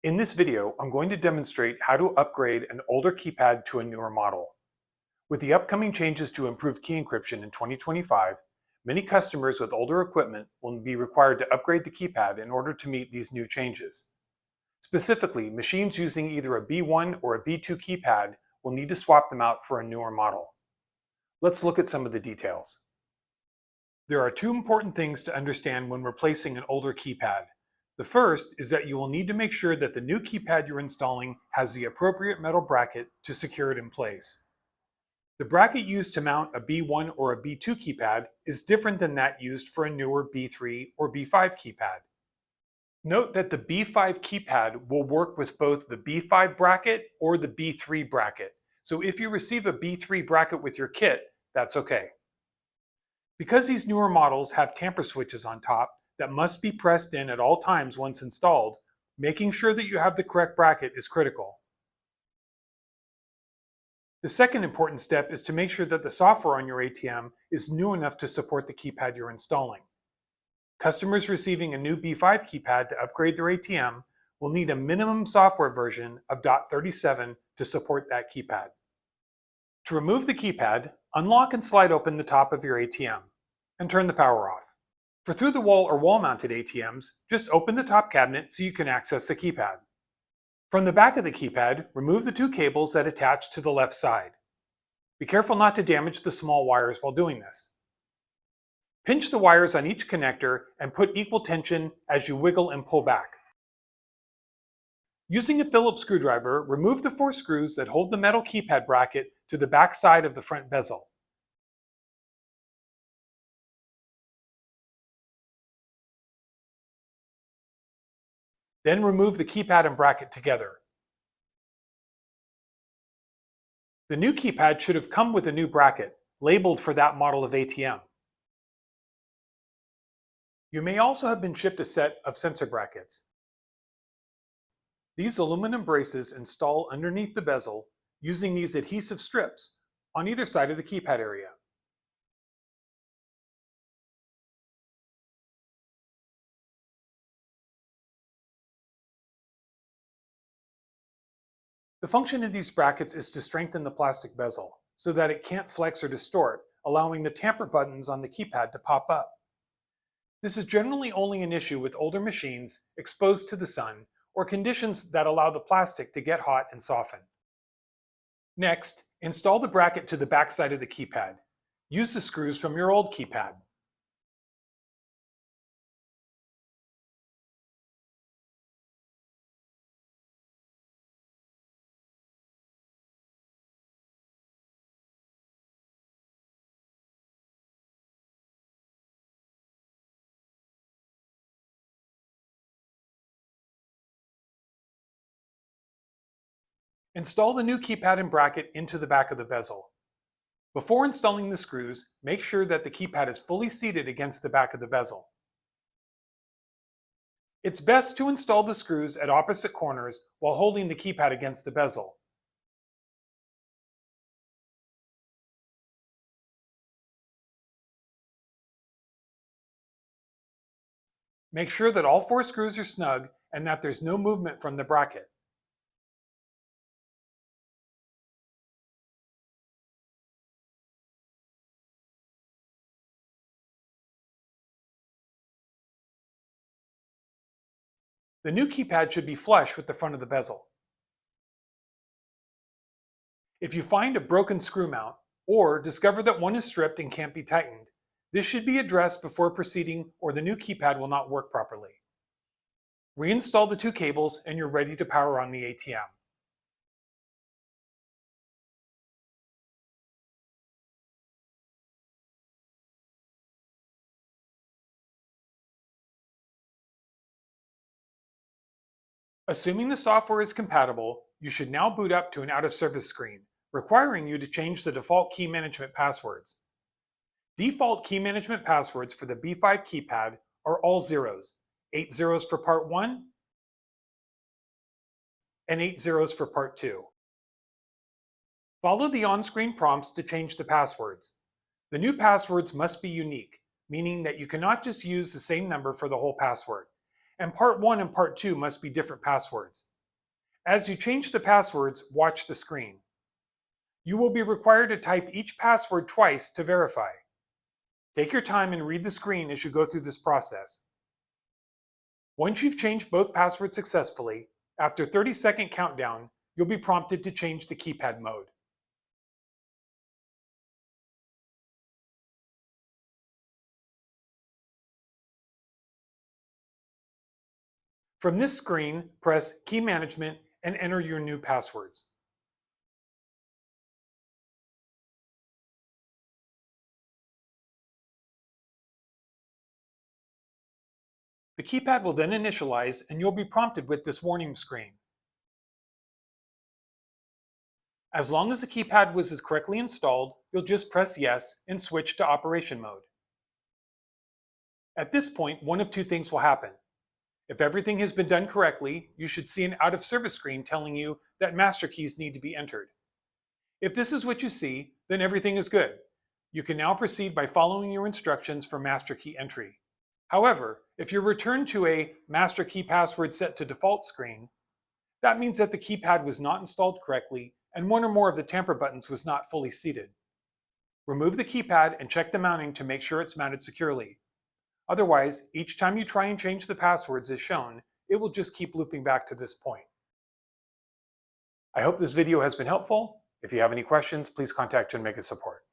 In this video, I'm going to demonstrate how to upgrade an older keypad to a newer model. With the upcoming changes to improve key encryption in 2025, many customers with older equipment will be required to upgrade the keypad in order to meet these new changes. Specifically, machines using either a B1 or a B2 keypad will need to swap them out for a newer model. Let's look at some of the details. There are two important things to understand when replacing an older keypad. The first is that you will need to make sure that the new keypad you're installing has the appropriate metal bracket to secure it in place. The bracket used to mount a B1 or a B2 keypad is different than that used for a newer B3 or B5 keypad. Note that the B5 keypad will work with both the B5 bracket or the B3 bracket, so if you receive a B3 bracket with your kit, that's okay. Because these newer models have tamper switches on top that must be pressed in at all times once installed, making sure that you have the correct bracket is critical. The second important step is to make sure that the software on your ATM is new enough to support the keypad you're installing. Customers receiving a new B5 keypad to upgrade their ATM will need a minimum software version of .37 to support that keypad. To remove the keypad, unlock and slide open the top of your ATM and turn the power off. For through-the-wall or wall-mounted ATMs, just open the top cabinet so you can access the keypad. From the back of the keypad, remove the two cables that attach to the left side. Be careful not to damage the small wires while doing this. Pinch the wires on each connector and put equal tension as you wiggle and pull back. Using a Phillips screwdriver, remove the 4 screws that hold the metal keypad bracket to the back side of the front bezel. Then remove the keypad and bracket together. The new keypad should have come with a new bracket, labeled for that model of ATM. You may also have been shipped a set of sensor brackets. These aluminum braces install underneath the bezel using these adhesive strips on either side of the keypad area. The function of these brackets is to strengthen the plastic bezel so that it can't flex or distort, allowing the tamper buttons on the keypad to pop up. This is generally only an issue with older machines exposed to the sun or conditions that allow the plastic to get hot and soften. Next, install the bracket to the back side of the keypad. Use the screws from your old keypad. Install the new keypad and bracket into the back of the bezel. Before installing the screws, make sure that the keypad is fully seated against the back of the bezel. It's best to install the screws at opposite corners while holding the keypad against the bezel. Make sure that all 4 screws are snug and that there's no movement from the bracket. The new keypad should be flush with the front of the bezel. If you find a broken screw mount or discover that one is stripped and can't be tightened, this should be addressed before proceeding or the new keypad will not work properly. Reinstall the 2 cables and you're ready to power on the ATM. Assuming the software is compatible, you should now boot up to an out-of-service screen, requiring you to change the default key management passwords. Default key management passwords for the B5 keypad are all zeros, 8 zeros for part 1 and 8 zeros for part 2. Follow the on-screen prompts to change the passwords. The new passwords must be unique, meaning that you cannot just use the same number for the whole password. And part 1 and part 2 must be different passwords. As you change the passwords, watch the screen. You will be required to type each password twice to verify. Take your time and read the screen as you go through this process. Once you've changed both passwords successfully, after a 30-second countdown, you'll be prompted to change the keypad mode. From this screen, press Key Management and enter your new passwords. The keypad will then initialize and you'll be prompted with this warning screen. As long as the keypad was correctly installed, you'll just press Yes and switch to operation mode. At this point, one of two things will happen. If everything has been done correctly, you should see an out-of-service screen telling you that master keys need to be entered. If this is what you see, then everything is good. You can now proceed by following your instructions for master key entry. However, if you're returned to a master key password set to default screen, that means that the keypad was not installed correctly and one or more of the tamper buttons was not fully seated. Remove the keypad and check the mounting to make sure it's mounted securely. Otherwise, each time you try and change the passwords as shown, it will just keep looping back to this point. I hope this video has been helpful. If you have any questions, please contact Genmega support.